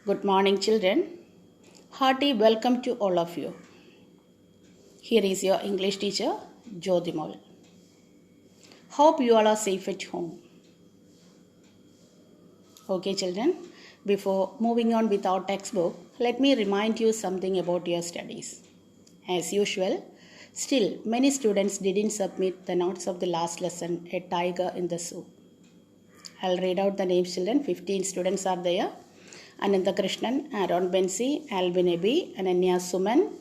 Good morning, children. Hearty welcome to all of you. Here is your English teacher, Jodhimal. Hope you all are safe at home. Okay, children, before moving on with our textbook, let me remind you something about your studies. As usual, still many students didn't submit the notes of the last lesson, A Tiger in the Zoo. I'll read out the names, children. 15 students are there. Ananta Krishnan, Aaron Bensi, Alvin Ebi, Ananya Suman,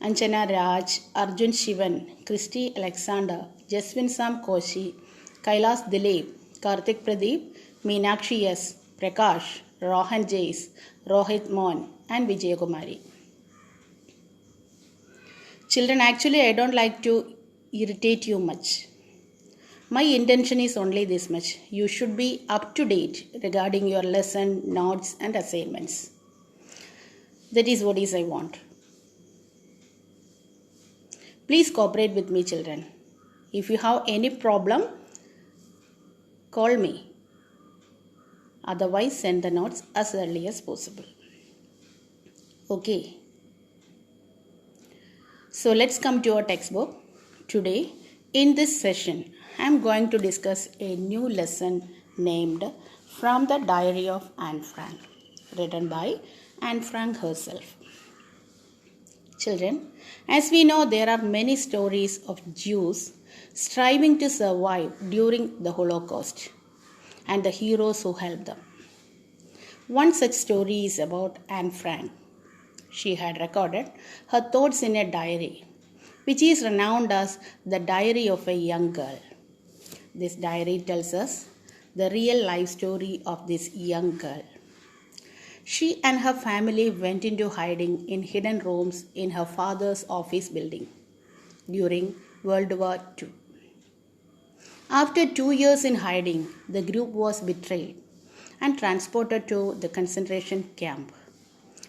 Anjana Raj, Arjun Shivan, Christy Alexander, Jaswin Sam Koshi, Kailas Dilip, Karthik Pradeep, Meenakshi S, Prakash, Rohan Jays, Rohit Mon, and Vijay Kumari. Children, actually, I don't like to irritate you much. My intention is only this much. You should be up to date regarding your lesson, notes, and assignments. That is what I want. Please cooperate with me, children. If you have any problem, call me. Otherwise, send the notes as early as possible. Okay. So let's come to our textbook. Today, in this session, I am going to discuss a new lesson named From the Diary of Anne Frank, written by Anne Frank herself. Children, as we know, there are many stories of Jews striving to survive during the Holocaust and the heroes who helped them. One such story is about Anne Frank. She had recorded her thoughts in a diary, which is renowned as the Diary of a Young Girl. This diary tells us the real life story of this young girl. She and her family went into hiding in hidden rooms in her father's office building during World War II. After 2 years in hiding, the group was betrayed and transported to the concentration camp.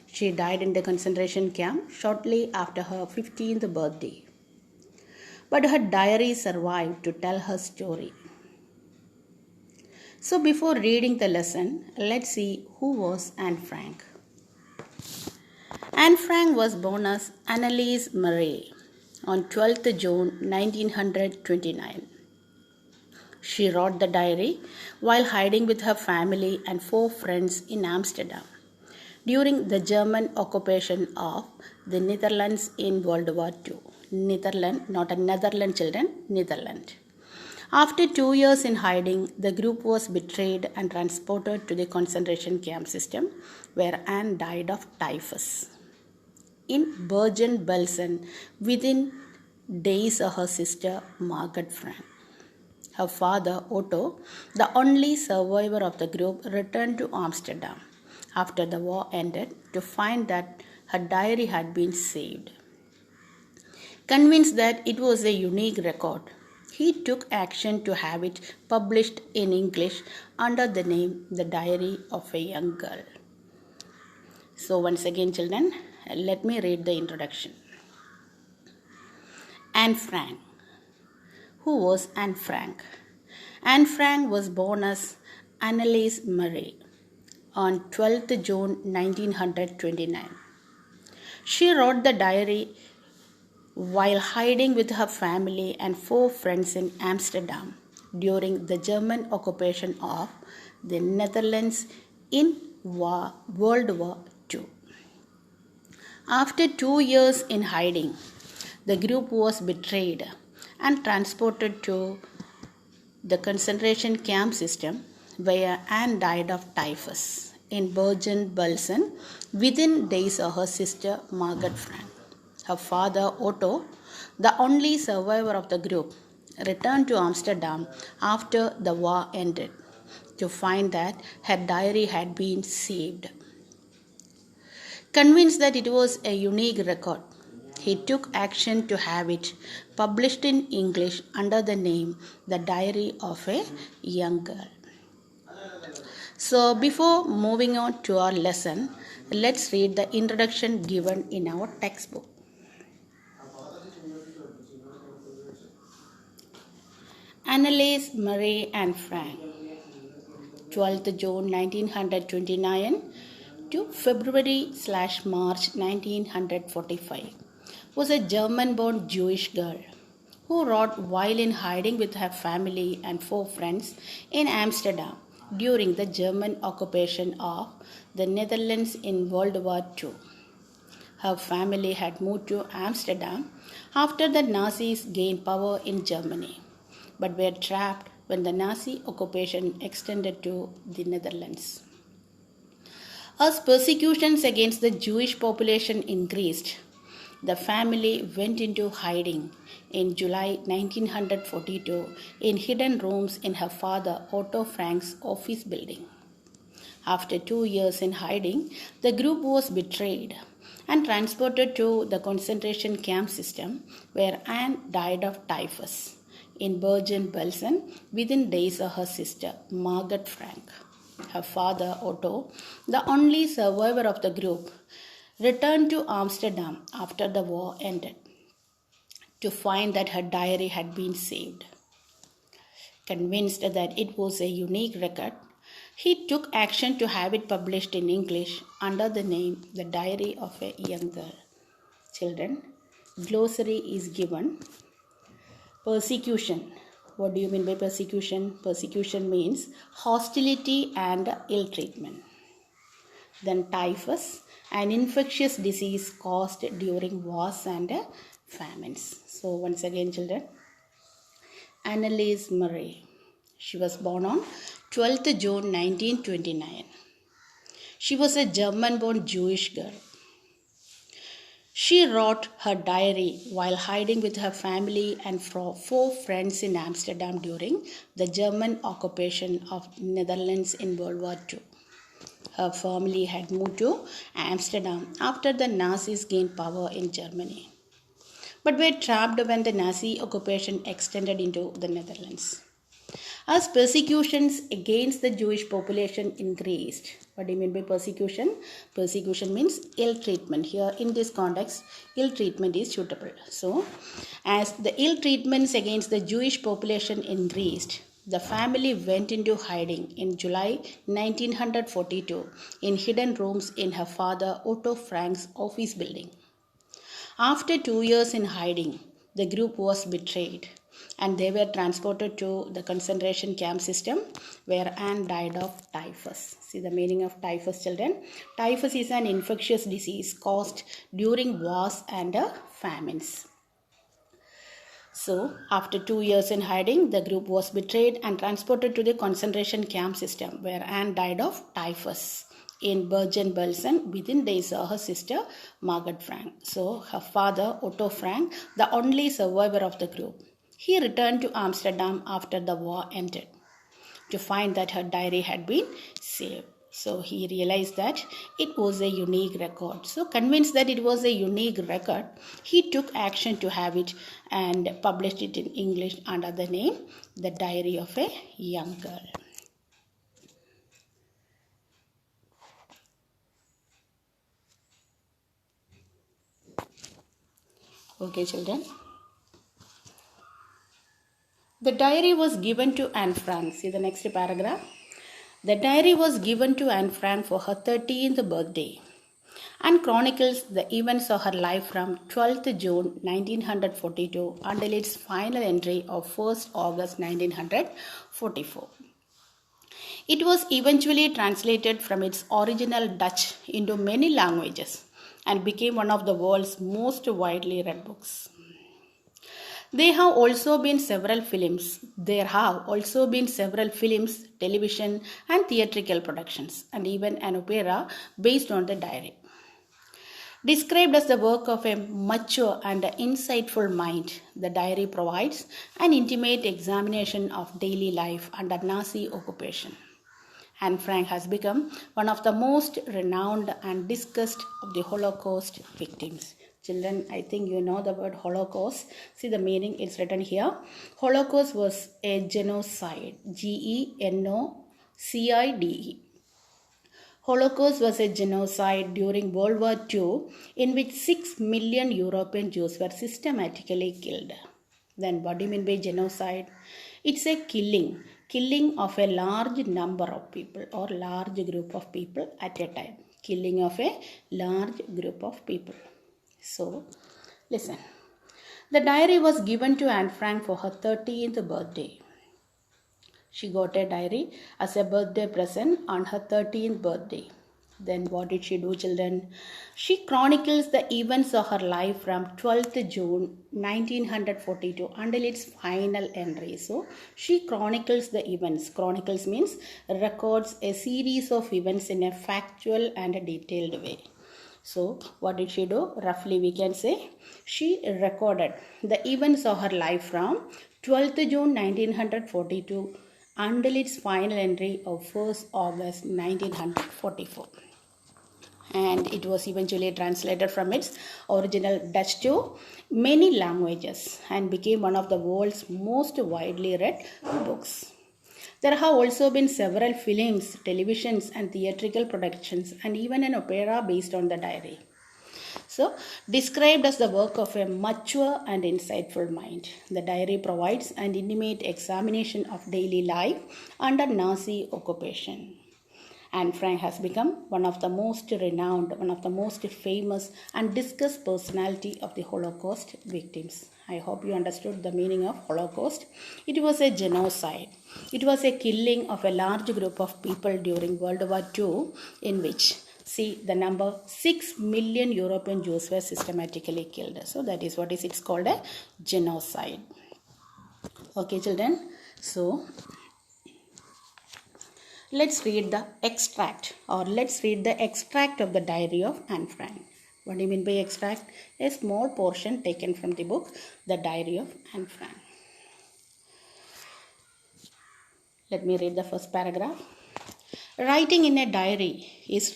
She died in the concentration camp shortly after her 15th birthday. But her diary survived to tell her story. So before reading the lesson, let's see who was Anne Frank. Anne Frank was born as Anneliese Murray on 12th June 1929. She wrote the diary while hiding with her family and 4 friends in Amsterdam during the German occupation of the Netherlands in World War II. Netherlands, not a Netherlands children, Netherlands. After 2 years in hiding, the group was betrayed and transported to the concentration camp system where Anne died of typhus. In Bergen-Belsen, within days of her sister Margaret Frank. Her father, Otto, the only survivor of the group, returned to Amsterdam after the war ended to find that her diary had been saved. Convinced that it was a unique record, he took action to have it published in English under the name The Diary of a Young Girl. So once again, children, let me read the introduction. Anne Frank. Who was Anne Frank? Anne Frank was born as Anneliese Murray on 12th June 1929. She wrote the diary while hiding with her family and 4 friends in Amsterdam during the German occupation of the Netherlands in World War II. After 2 years in hiding, the group was betrayed and transported to the concentration camp system where Anne died of typhus in Bergen-Belsen within days of her sister Margaret Frank. Her father, Otto, the only survivor of the group, returned to Amsterdam after the war ended to find that her diary had been saved. Convinced that it was a unique record, he took action to have it published in English under the name The Diary of a Young Girl. So before moving on to our lesson, let's read the introduction given in our textbook. Anneliese Murray Anne Frank, 12th June 1929 to February/March 1945 was a German-born Jewish girl who wrote while in hiding with her family and 4 friends in Amsterdam during the German occupation of the Netherlands in World War II. Her family had moved to Amsterdam after the Nazis gained power in Germany, but were trapped when the Nazi occupation extended to the Netherlands. As persecutions against the Jewish population increased, the family went into hiding in July 1942 in hidden rooms in her father Otto Frank's office building. After 2 years in hiding, the group was betrayed and transported to the concentration camp system where Anne died of typhus in Bergen-Belsen within days of her sister Margot Frank. Her father Otto, the only survivor of the group, returned to Amsterdam after the war ended to find that her diary had been saved. Convinced that it was a unique record, he took action to have it published in English under the name The Diary of a Young Girl. Children, glossary is given. Persecution. What do you mean by persecution? Persecution means hostility and ill treatment. Then typhus, an infectious disease caused during wars and famines. So once again children, Anneliese Murray. She was born on 12th June 1929. She was a German-born Jewish girl. She wrote her diary while hiding with her family and 4 friends in Amsterdam during the German occupation of Netherlands in World War II. Her family had moved to Amsterdam after the Nazis gained power in Germany, but were trapped when the Nazi occupation extended into the Netherlands. As persecutions against the Jewish population increased. What do you mean by persecution? Persecution means ill treatment. Here in this context, ill treatment is suitable. So, as the ill treatments against the Jewish population increased, the family went into hiding in July 1942 in hidden rooms in her father Otto Frank's office building. After 2 years in hiding, the group was betrayed and they were transported to the concentration camp system where Anne died of typhus. See the meaning of typhus, children. Typhus is an infectious disease caused during wars and famines. So, after 2 years in hiding, the group was betrayed and transported to the concentration camp system where Anne died of typhus in Bergen-Belsen within days of her sister Margot Frank. So, her father Otto Frank, the only survivor of the group, he returned to Amsterdam after the war ended to find that her diary had been saved. So he realized that it was a unique record. So convinced that it was a unique record, he took action to have it and published it in English under the name The Diary of a Young Girl. Okay, children. The diary was given to Anne Frank. See the next paragraph. The diary was given to Anne Frank for her 13th birthday and chronicles the events of her life from 12th June 1942 until its final entry of 1st August 1944. It was eventually translated from its original Dutch into many languages and became one of the world's most widely read books. There have also been several films, television and theatrical productions, and even an opera based on the diary. Described as the work of a mature and insightful mind, the diary provides an intimate examination of daily life under Nazi occupation. Anne Frank has become one of the most renowned and discussed of the Holocaust victims. Children, I think you know the word Holocaust. See the meaning, it's written here. Holocaust was a genocide. Genocide. Holocaust was a genocide during World War II in which 6 million European Jews were systematically killed. Then what do you mean by genocide? It's a killing of a large number of people or large group of people at a time. killing of a large group of people. So, listen. The diary was given to Anne Frank for her 13th birthday. She got a diary as a birthday present on her 13th birthday. Then what did she do, children? She chronicles the events of her life from 12th June 1942 until its final entry. So, she chronicles the events. Chronicles means records a series of events in a factual and a detailed way. So, what did she do? Roughly, we can say she recorded the events of her life from 12th June 1942 until its final entry of 1st August 1944. And it was eventually translated from its original Dutch to many languages and became one of the world's most widely read books. There have also been several films, televisions, and theatrical productions, and even an opera based on the diary. So, described as the work of a mature and insightful mind, the diary provides an intimate examination of daily life under Nazi occupation. Anne Frank has become one of the most renowned, one of the most famous and discussed personality of the Holocaust victims. I hope you understood the meaning of Holocaust. It was a genocide. It was a killing of a large group of people during World War II in which, see the number, 6 million European Jews were systematically killed. So that is what it's called a genocide. Okay, children. So, let's read the extract of the diary of Anne Frank. What do you mean by extract? A small portion taken from the book, The Diary of Anne Frank. Let me read the first paragraph. Writing in a diary is a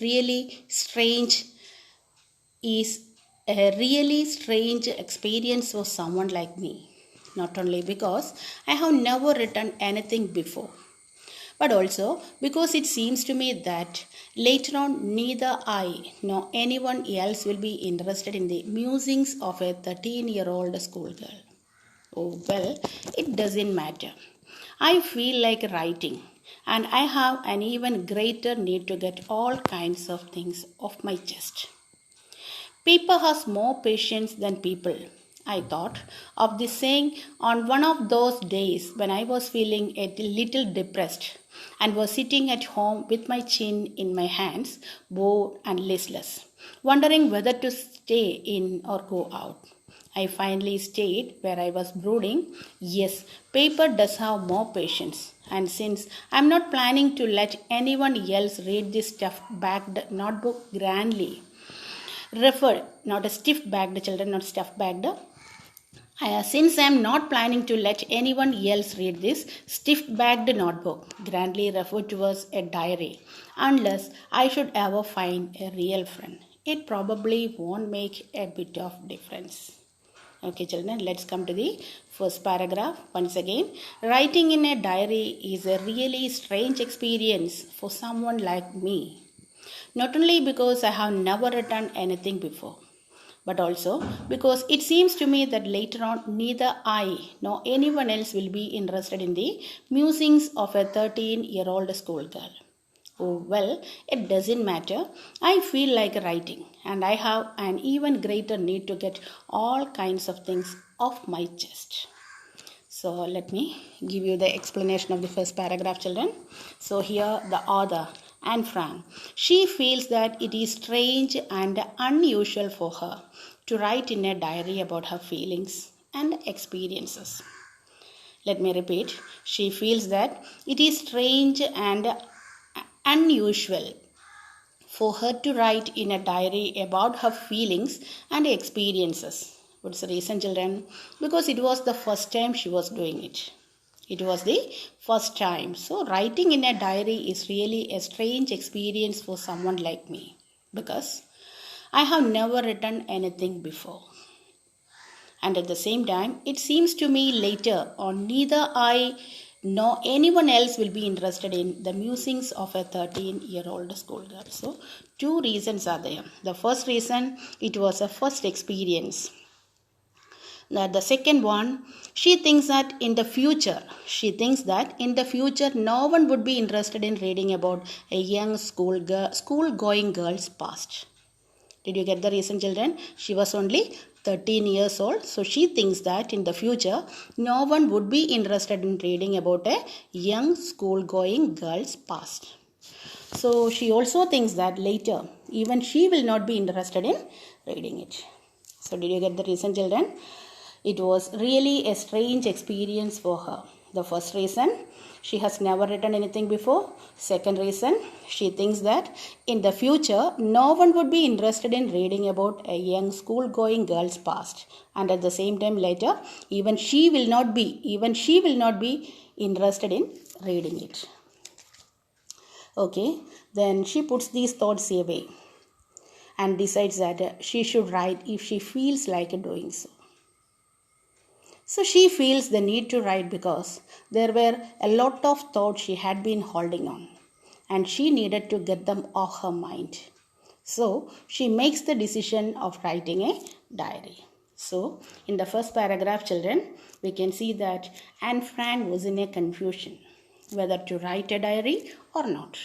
really strange experience for someone like me. Not only because I have never written anything before, but also because it seems to me that later on neither I nor anyone else will be interested in the musings of a 13-year-old schoolgirl. Oh well, it doesn't matter. I feel like writing, and I have an even greater need to get all kinds of things off my chest. Paper has more patience than people. I thought of this saying on one of those days when I was feeling a little depressed and was sitting at home with my chin in my hands, bored and listless, wondering whether to stay in or go out. I finally stayed where I was brooding. Yes, paper does have more patience. And since I'm not planning to let anyone else read this stuff-backed notebook grandly, not a stiff-backed, children, not stuff-backed. Since I am not planning to let anyone else read this stiff-backed notebook, grandly referred to as a diary, unless I should ever find a real friend, it probably won't make a bit of difference. Okay, children, let's come to the first paragraph. Once again, writing in a diary is a really strange experience for someone like me. Not only because I have never written anything before, but also because it seems to me that later on neither I nor anyone else will be interested in the musings of a 13-year-old schoolgirl. Oh well, it doesn't matter. I feel like writing, and I have an even greater need to get all kinds of things off my chest. So let me give you the explanation of the first paragraph, children. So here the author, Anne Frank, she feels that it is strange and unusual for her to write in a diary about her feelings and experiences. Let me repeat. She feels that it is strange and unusual for her to write in a diary about her feelings and experiences. What's the reason, children? Because it was the first time she was doing it. It was the first time. So writing in a diary is really a strange experience for someone like me, because I have never written anything before. And at the same time, it seems to me later on neither I nor anyone else will be interested in the musings of a 13-year-old schoolgirl. So, two reasons are there. The first reason, it was a first experience. The second one, she thinks that in the future, no one would be interested in reading about a young school-going girl's past. Did you get the reason, children? She was only 13 years old. So she thinks that in the future, no one would be interested in reading about a young school-going girl's past. So she also thinks that later, even she will not be interested in reading it. So did you get the reason, children? It was really a strange experience for her. The first reason, she has never written anything before. Second reason, she thinks that in the future, no one would be interested in reading about a young school-going girl's past. And at the same time later, even she will not be interested in reading it. Okay, then she puts these thoughts away and decides that she should write if she feels like doing so. So she feels the need to write because there were a lot of thoughts she had been holding on and she needed to get them off her mind. So she makes the decision of writing a diary. So in the first paragraph, children, we can see that Anne Frank was in a confusion whether to write a diary or not.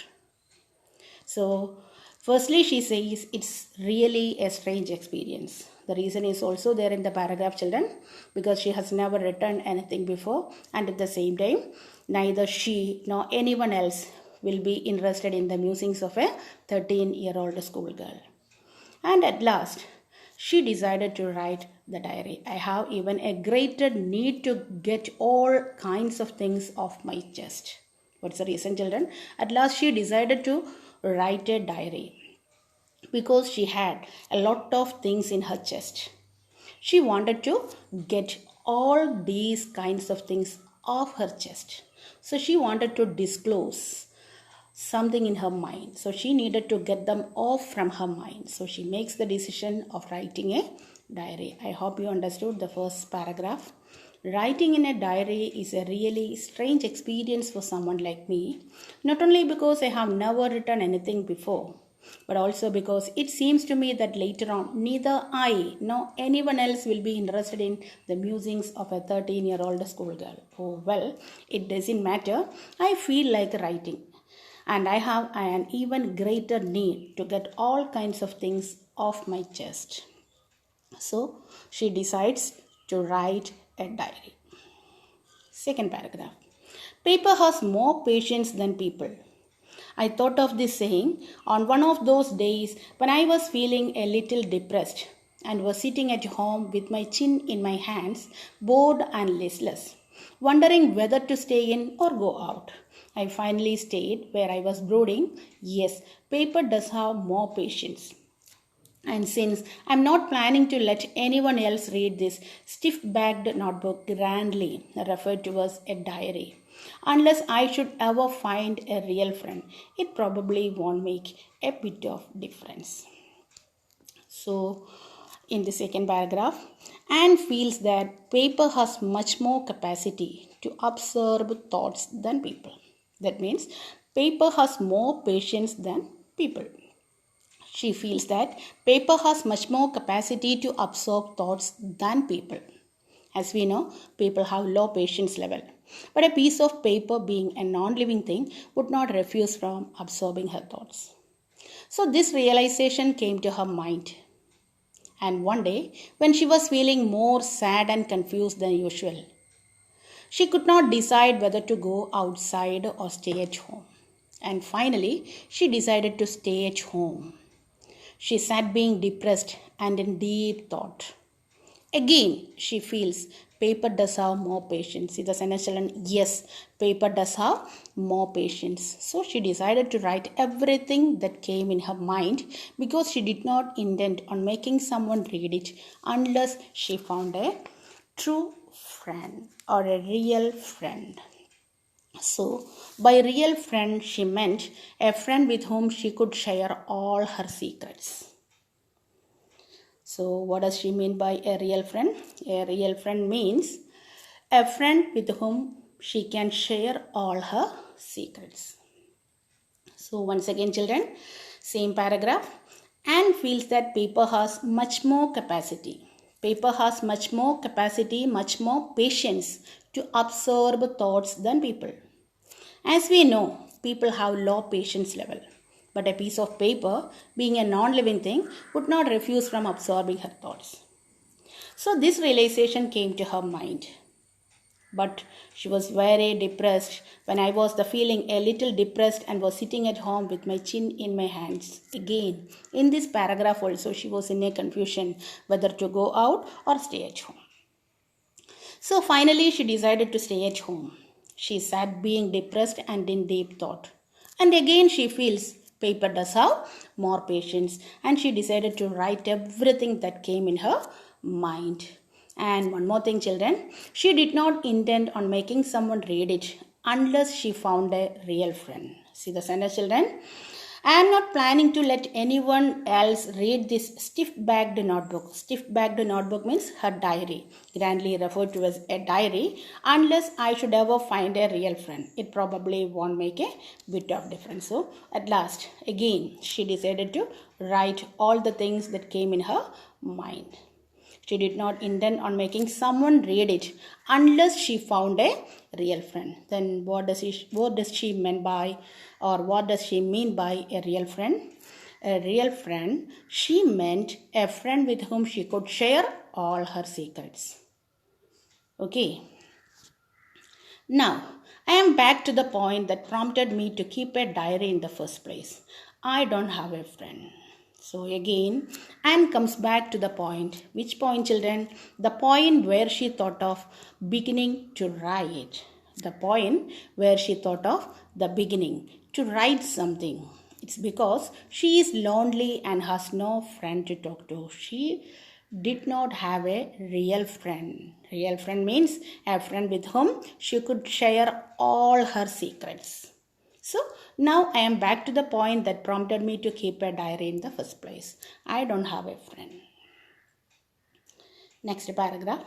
So firstly, she says it's really a strange experience. The reason is also there in the paragraph, children, because she has never written anything before, and at the same time, neither she nor anyone else will be interested in the musings of a 13-year-old schoolgirl. And at last, she decided to write the diary. I have even a greater need to get all kinds of things off my chest. What's the reason, children? At last, she decided to write a diary because she had a lot of things in her chest. She wanted to get all these kinds of things off her chest. So she wanted to disclose something in her mind. So she needed to get them off from her mind. So she makes the decision of writing a diary. I hope you understood the first paragraph. Writing in a diary is a really strange experience for someone like me, not only because I have never written anything before, but also because it seems to me that later on neither I nor anyone else will be interested in the musings of a 13-year-old schoolgirl. Oh well, it doesn't matter. I feel like writing, and I have an even greater need to get all kinds of things off my chest. So she decides to write a diary. Second paragraph. Paper has more patience than people. I thought of this saying on one of those days when I was feeling a little depressed and was sitting at home with my chin in my hands, bored and listless, wondering whether to stay in or go out. I finally stayed where I was brooding. Yes, paper does have more patience. And since I'm not planning to let anyone else read this stiff-backed notebook grandly referred to as a diary, unless I should ever find a real friend, it probably won't make a bit of difference. So, in the second paragraph, Anne feels that paper has much more capacity to absorb thoughts than people. That means paper has more patience than people. She feels that paper has much more capacity to absorb thoughts than people. As we know, people have low patience level. But a piece of paper, being a non-living thing, would not refuse from absorbing her thoughts. So this realization came to her mind. And one day, when she was feeling more sad and confused than usual, she could not decide whether to go outside or stay at home. And finally, she decided to stay at home. She sat being depressed and in deep thought. Again, she feels paper does have more patience. See the sentence, children? Yes, paper does have more patience. So she decided to write everything that came in her mind because she did not intend on making someone read it unless she found a true friend or a real friend. So, by real friend, she meant a friend with whom she could share all her secrets. So, what does she mean by a real friend? A real friend means a friend with whom she can share all her secrets. So, once again, children, same paragraph. Anne feels that paper has much more capacity Paper has much more capacity, much more patience to absorb thoughts than people. As we know, people have low patience level. But a piece of paper, being a non-living thing, would not refuse from absorbing her thoughts. So this realization came to her mind. But she was very depressed when I was the feeling a little depressed and was sitting at home with my chin in my hands. Again, in this paragraph also, she was in a confusion whether to go out or stay at home. So finally, she decided to stay at home. She sat being depressed and in deep thought. And again, she feels paper does have more patience, and she decided to write everything that came in her mind. And one more thing, children, she did not intend on making someone read it unless she found a real friend. See the sentence, children? I am not planning to let anyone else read this stiff-backed notebook. Stiff-backed notebook means her diary, grandly referred to as a diary, unless I should ever find a real friend. It probably won't make a bit of difference. So, at last, again, she decided to write all the things that came in her mind. She did not intend on making someone read it unless she found a real friend. Then what does she mean by, or what does she mean by a real friend? A real friend, she meant a friend with whom she could share all her secrets. Okay. Now, I am back to the point that prompted me to keep a diary in the first place. I don't have a friend. So again, Anne comes back to the point. Which point, children? The point where she thought of beginning to write. The point where she thought of the beginning to write something. It's because she is lonely and has no friend to talk to. She did not have a real friend. Real friend means a friend with whom she could share all her secrets. So now I am back to the point that prompted me to keep a diary in the first place. I don't have a friend. Next paragraph.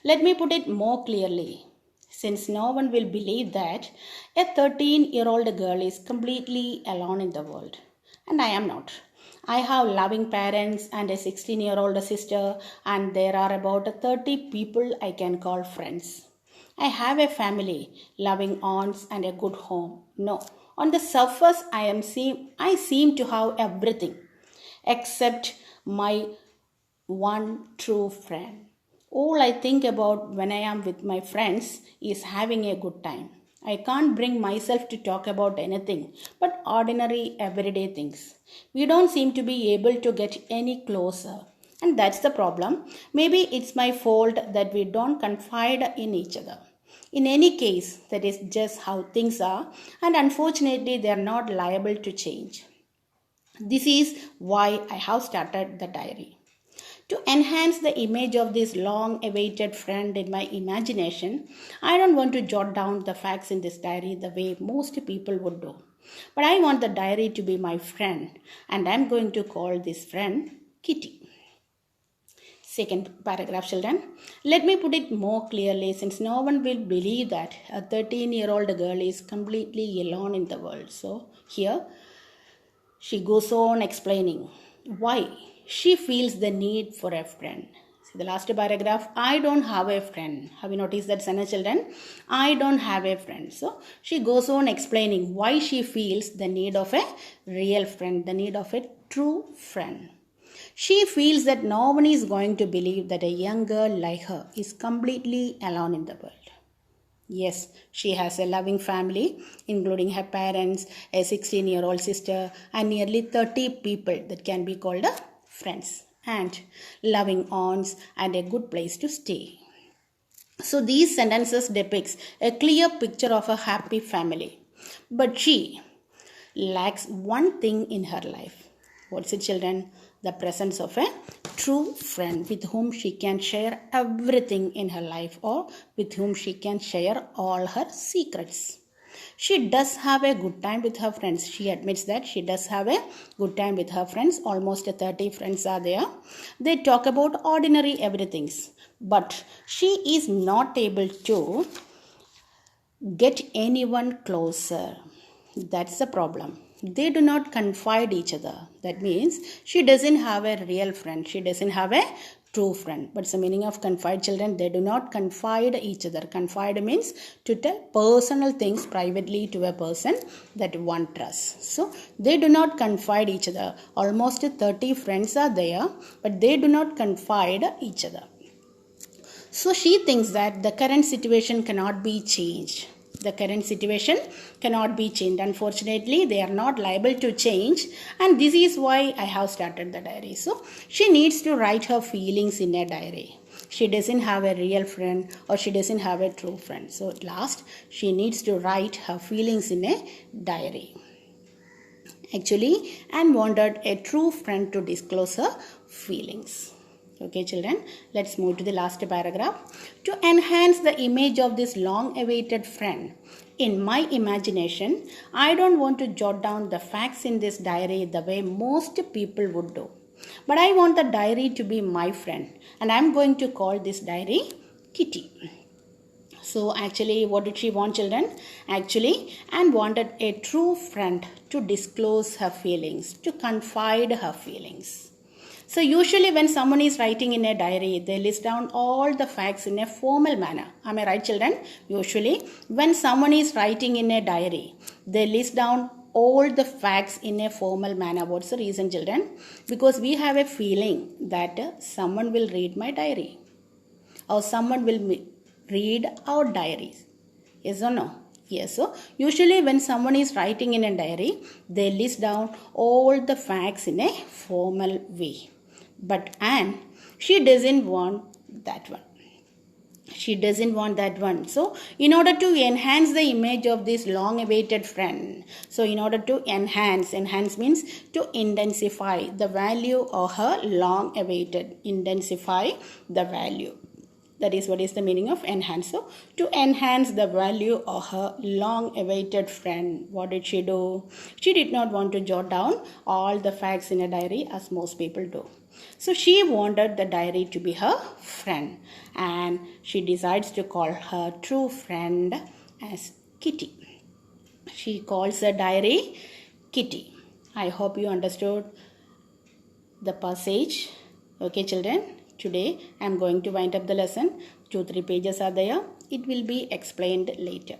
Let me put it more clearly. Since no one will believe that a 13-year-old girl is completely alone in the world. And I am not. I have loving parents and a 16-year-old sister, and there are about 30 people I can call friends. I have a family, loving aunts, and a good home. No, on the surface, I seem to have everything except my one true friend. All I think about when I am with my friends is having a good time. I can't bring myself to talk about anything but ordinary everyday things. We don't seem to be able to get any closer. And that's the problem. Maybe it's my fault that we don't confide in each other. In any case, that is just how things are, and unfortunately, they are not liable to change. This is why I have started the diary. To enhance the image of this long awaited friend in my imagination, I don't want to jot down the facts in this diary the way most people would do. But I want the diary to be my friend, and I'm going to call this friend Kitty. Second paragraph, children. Let me put it more clearly, since no one will believe that a 13-year-old girl is completely alone in the world. So here she goes on explaining why she feels the need for a friend. See the last paragraph. I don't have a friend. Have you noticed that sentence, children? I don't have a friend. So she goes on explaining why she feels the need of a real friend, the need of a true friend. She feels that no one is going to believe that a young girl like her is completely alone in the world. Yes, she has a loving family, including her parents, a 16-year-old sister, and nearly 30 people that can be called friends, and loving aunts and a good place to stay. So these sentences depicts a clear picture of a happy family. But she lacks one thing in her life. What's it, children? The presence of a true friend with whom she can share everything in her life, or with whom she can share all her secrets. She does have a good time with her friends. She admits that she does have a good time with her friends. Almost 30 friends are there. They talk about ordinary everythings. But she is not able to get anyone closer. That's the problem. They do not confide each other. That means she doesn't have a real friend. She doesn't have a true friend. What's the meaning of confide, children? They do not confide each other. Confide means to tell personal things privately to a person that one trusts. So they do not confide each other. Almost 30 friends are there, but they do not confide each other. So she thinks that the current situation cannot be changed. The current situation cannot be changed. Unfortunately, they are not liable to change, and this is why I have started the diary. So she needs to write her feelings in a diary. She doesn't have a real friend, or she doesn't have a true friend. So at last, she needs to write her feelings in a diary. Actually, Anne wanted a true friend to disclose her feelings. Okay, children, let's move to the last paragraph. To enhance the image of this long-awaited friend, in my imagination, I don't want to jot down the facts in this diary the way most people would do. But I want the diary to be my friend, and I'm going to call this diary Kitty. So actually, what did she want, children? Actually, Anne wanted a true friend to disclose her feelings, to confide her feelings. So usually when someone is writing in a diary, they list down all the facts in a formal manner. Am I right, children? Usually when someone is writing in a diary, they list down all the facts in a formal manner. What's the reason, children? Because we have a feeling that someone will read my diary, or someone will read our diaries. Yes or no? Yes. So usually when someone is writing in a diary, they list down all the facts in a formal way. But Anne, she doesn't want that one. She doesn't want that one. So in order to enhance the image of this long awaited friend, so in order to enhance means to intensify the value of her long awaited, intensify the value. That is what is the meaning of enhance. So to enhance the value of her long awaited friend, what did she do? She did not want to jot down all the facts in a diary as most people do. So she wanted the diary to be her friend, and she decides to call her true friend as Kitty. She calls the diary Kitty. I hope you understood the passage. Okay, children. Today I am going to wind up the lesson. 2-3 pages are there. It will be explained later.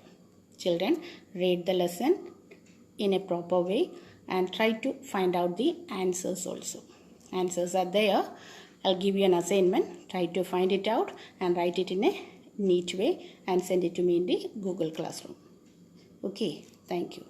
Children, read the lesson in a proper way and try to find out the answers also. Answers are there. I'll give you an assignment. Try to find it out and write it in a neat way and send it to me in the Google Classroom. Okay, thank you.